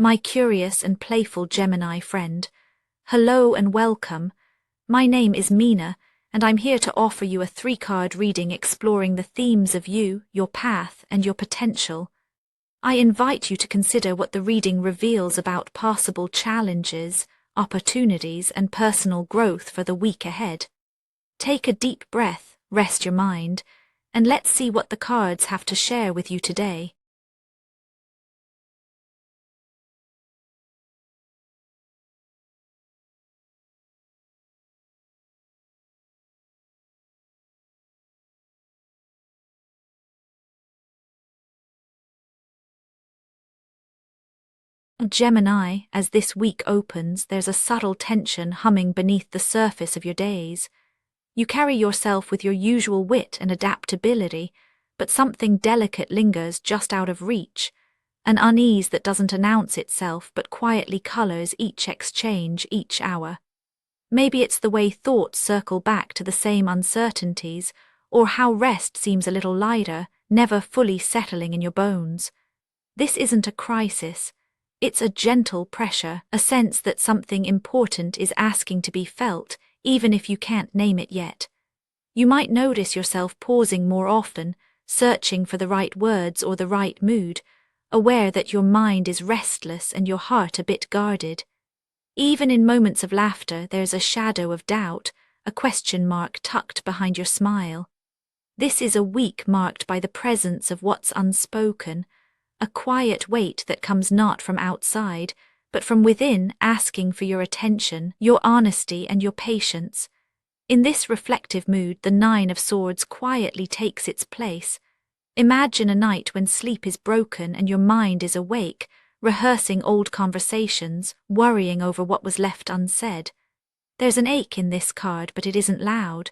my curious and playful Gemini friend. Hello and welcome. My name is Mina, and I'm here to offer you a 3-card reading exploring the themes of you, your path, and your potential. I invite you to consider what the reading reveals about possible challenges, opportunities, and personal growth for the week ahead. Take a deep breath, rest your mind, and let's see what the cards have to share with you today. Gemini, as this week opens, there's a subtle tension humming beneath the surface of your days. You carry yourself with your usual wit and adaptability, but something delicate lingers just out of reach, an unease that doesn't announce itself but quietly colors each exchange, each hour. Maybe it's the way thoughts circle back to the same uncertainties, or how rest seems a little lighter, never fully settling in your bones. This isn't a crisis. It's a gentle pressure, a sense that something important is asking to be felt, even if you can't name it yet. You might notice yourself pausing more often, searching for the right words or the right mood, aware that your mind is restless and your heart a bit guarded. Even in moments of laughter, there's a shadow of doubt, a question mark tucked behind your smile. This is a week marked by the presence of what's unspoken, a quiet weight that comes not from outside, but from within, asking for your attention, your honesty, and your patience. In this reflective mood, the 9 of Swords quietly takes its place. Imagine a night when sleep is broken and your mind is awake, rehearsing old conversations, worrying over what was left unsaid. There's an ache in this card, but it isn't loud.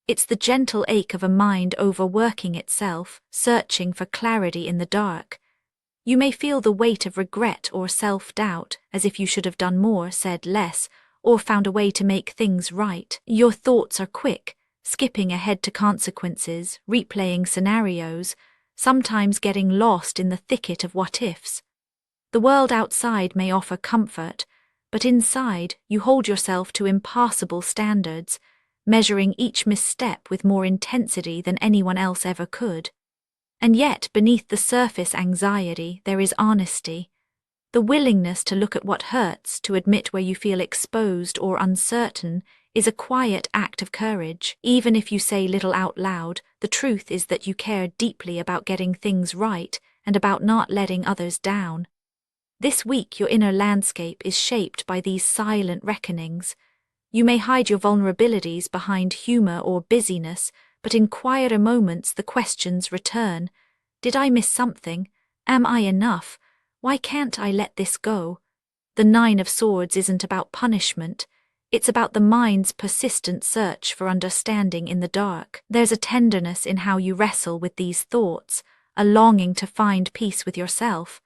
It's the gentle ache of a mind overworking itself, searching for clarity in the dark. You may feel the weight of regret or self-doubt, as if you should have done more, said less, or found a way to make things right. Your thoughts are quick, skipping ahead to consequences, replaying scenarios, sometimes getting lost in the thicket of what-ifs. The world outside may offer comfort, but inside you hold yourself to impossible standards, measuring each misstep with more intensity than anyone else ever could. And yet, beneath the surface anxiety, there is honesty. The willingness to look at what hurts, to admit where you feel exposed or uncertain, is a quiet act of courage. Even if you say little out loud, the truth is that you care deeply about getting things right and about not letting others down. This week, your inner landscape is shaped by these silent reckonings. You may hide your vulnerabilities behind humor or busyness, but in quieter moments the questions return. Did I miss something? Am I enough? Why can't I let this go? The 9 of Swords isn't about punishment. It's about the mind's persistent search for understanding in the dark. There's a tenderness in how you wrestle with these thoughts, a longing to find peace with yourself.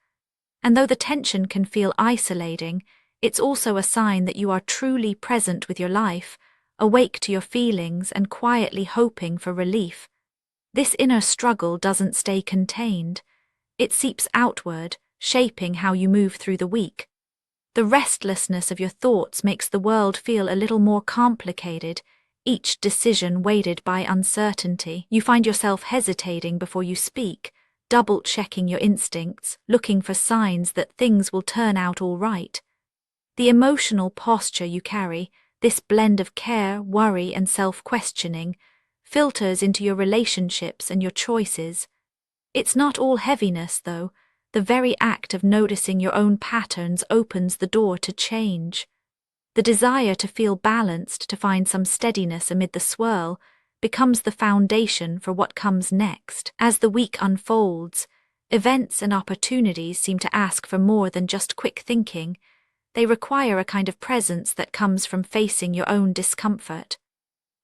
And though the tension can feel isolating, it's also a sign that you are truly present with your life, awake to your feelings and quietly hoping for relief. This inner struggle doesn't stay contained. It seeps outward, shaping how you move through the week. The restlessness of your thoughts makes the world feel a little more complicated, each decision weighted by uncertainty. You find yourself hesitating before you speak, double-checking your instincts, looking for signs that things will turn out all right. The emotional posture you carry, this blend of care, worry, and self-questioning, filters into your relationships and your choices. It's not all heaviness, though. The very act of noticing your own patterns opens the door to change. The desire to feel balanced, to find some steadiness amid the swirl, becomes the foundation for what comes next. As the week unfolds, events and opportunities seem to ask for more than just quick thinking. They require a kind of presence that comes from facing your own discomfort.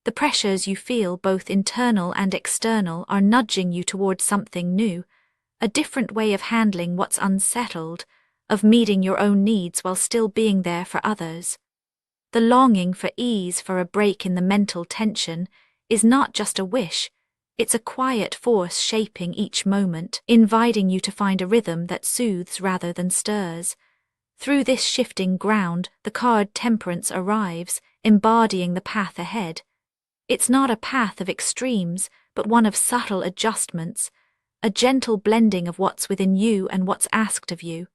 The pressures you feel, both internal and external, are nudging you towards something new, a different way of handling what's unsettled, of meeting your own needs while still being there for others. The longing for ease, for a break in the mental tension, is not just a wish, it's a quiet force shaping each moment, inviting you to find a rhythm that soothes rather than stirs. Through this shifting ground, the card Temperance arrives, embodying the path ahead. It's not a path of extremes, but one of subtle adjustments, a gentle blending of what's within you and what's asked of you.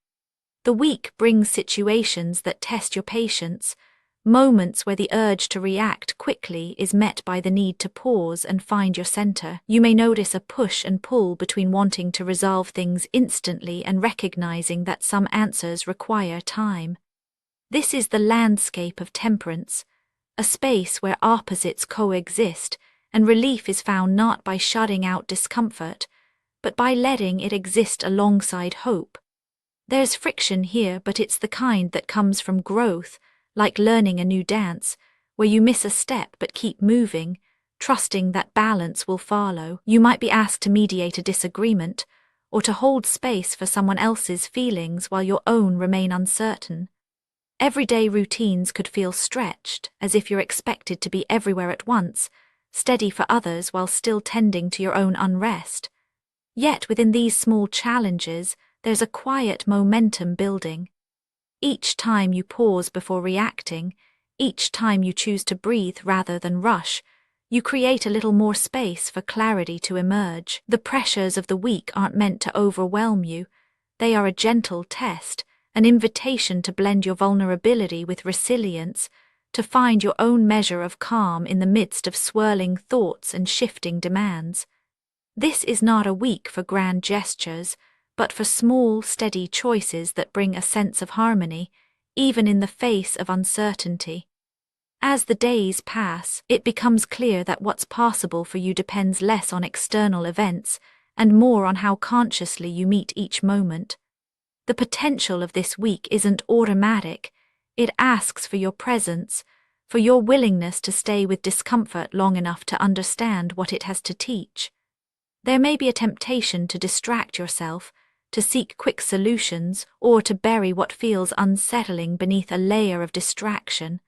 The week brings situations that test your patience, moments where the urge to react quickly is met by the need to pause and find your center. You may notice a push and pull between wanting to resolve things instantly and recognizing that some answers require time. This is the landscape of temperance, a space where opposites coexist, and relief is found not by shutting out discomfort, but by letting it exist alongside hope. There's friction here, but it's the kind that comes from growth, like learning a new dance, where you miss a step but keep moving, trusting that balance will follow. You might be asked to mediate a disagreement, or to hold space for someone else's feelings while your own remain uncertain. Everyday routines could feel stretched, as if you're expected to be everywhere at once, steady for others while still tending to your own unrest. Yet within these small challenges, there's a quiet momentum building. Each time you pause before reacting, each time you choose to breathe rather than rush, you create a little more space for clarity to emerge. The pressures of the week aren't meant to overwhelm you. They are a gentle test, an invitation to blend your vulnerability with resilience, to find your own measure of calm in the midst of swirling thoughts and shifting demands. This is not a week for grand gestures, but for small, steady choices that bring a sense of harmony, even in the face of uncertainty. As the days pass, it becomes clear that what's possible for you depends less on external events and more on how consciously you meet each moment. The potential of this week isn't automatic. It asks for your presence, for your willingness to stay with discomfort long enough to understand what it has to teach. There may be a temptation to distract yourself, to seek quick solutions, or to bury what feels unsettling beneath a layer of distraction.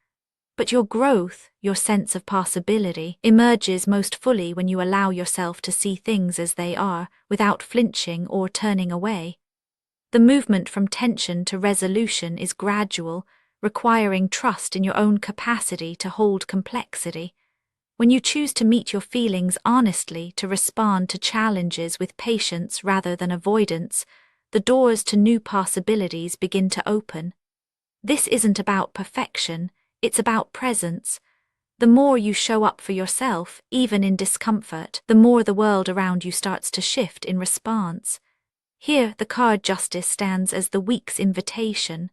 But your growth, your sense of possibility, emerges most fully when you allow yourself to see things as they are, without flinching or turning away. The movement from tension to resolution is gradual, requiring trust in your own capacity to hold complexity. When you choose to meet your feelings honestly, to respond to challenges with patience rather than avoidance, the doors to new possibilities begin to open. This isn't about perfection, it's about presence. The more you show up for yourself, even in discomfort, the more the world around you starts to shift in response. Here, the card Justice stands as the week's invitation.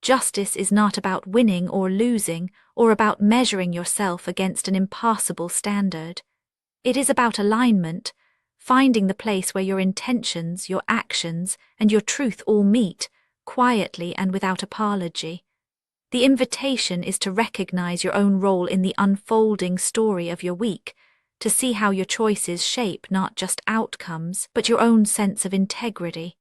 Justice is not about winning or losing, or about measuring yourself against an impossible standard. It is about alignment, finding the place where your intentions, your actions, and your truth all meet, quietly and without apology. The invitation is to recognize your own role in the unfolding story of your week, to see how your choices shape not just outcomes, but your own sense of integrity.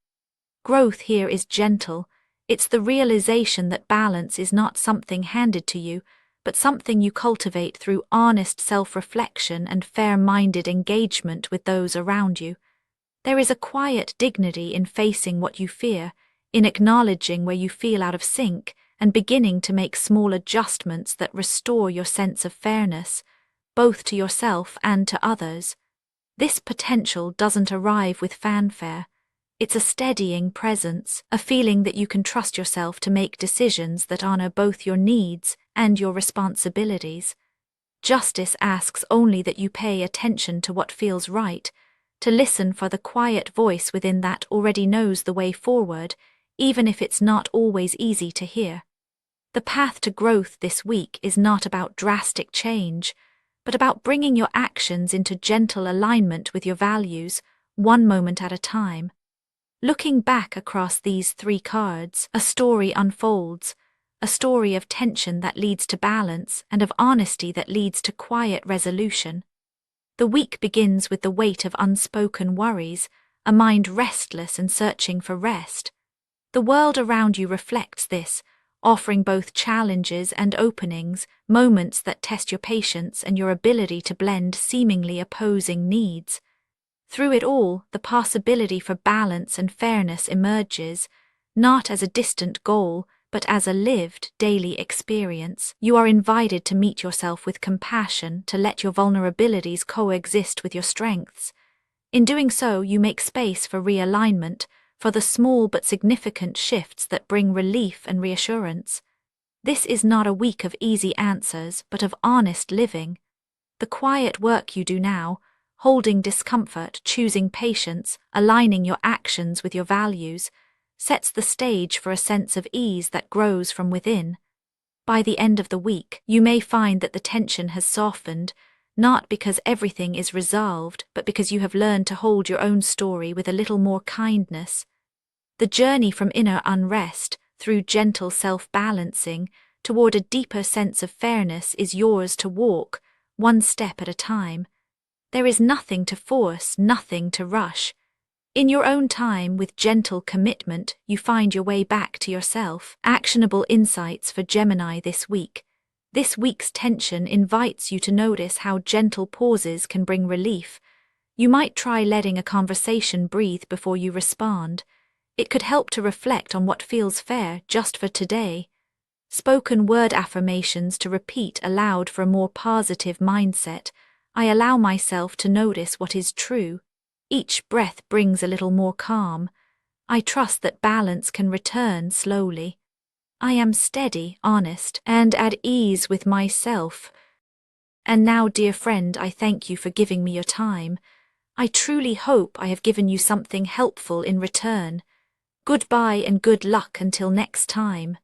Growth here is gentle. It's the realization that balance is not something handed to you, but something you cultivate through honest self-reflection and fair-minded engagement with those around you. There is a quiet dignity in facing what you fear, in acknowledging where you feel out of sync, and beginning to make small adjustments that restore your sense of fairness, both to yourself and to others. This potential doesn't arrive with fanfare. It's a steadying presence, a feeling that you can trust yourself to make decisions that honor both your needs and your responsibilities. Justice asks only that you pay attention to what feels right, to listen for the quiet voice within that already knows the way forward, even if it's not always easy to hear. The path to growth this week is not about drastic change, but about bringing your actions into gentle alignment with your values, one moment at a time. Looking back across these 3 cards, a story unfolds, a story of tension that leads to balance and of honesty that leads to quiet resolution. The week begins with the weight of unspoken worries, a mind restless and searching for rest. The world around you reflects this, offering both challenges and openings, moments that test your patience and your ability to blend seemingly opposing needs. Through it all, the possibility for balance and fairness emerges, not as a distant goal, but as a lived, daily experience. You are invited to meet yourself with compassion, to let your vulnerabilities coexist with your strengths. In doing so, you make space for realignment, for the small but significant shifts that bring relief and reassurance. This is not a week of easy answers, but of honest living. The quiet work you do now, holding discomfort, choosing patience, aligning your actions with your values, sets the stage for a sense of ease that grows from within. By the end of the week, you may find that the tension has softened, not because everything is resolved, but because you have learned to hold your own story with a little more kindness. The journey from inner unrest, through gentle self-balancing, toward a deeper sense of fairness is yours to walk, one step at a time. There is nothing to force, nothing to rush. In your own time, with gentle commitment, you find your way back to yourself. Actionable insights for Gemini this week. This week's tension invites you to notice how gentle pauses can bring relief. You might try letting a conversation breathe before you respond. It could help to reflect on what feels fair just for today. Spoken word affirmations to repeat aloud for a more positive mindset. I allow myself to notice what is true. Each breath brings a little more calm. I trust that balance can return slowly. I am steady, honest, and at ease with myself. And now, dear friend, I thank you for giving me your time. I truly hope I have given you something helpful in return. Goodbye and good luck until next time.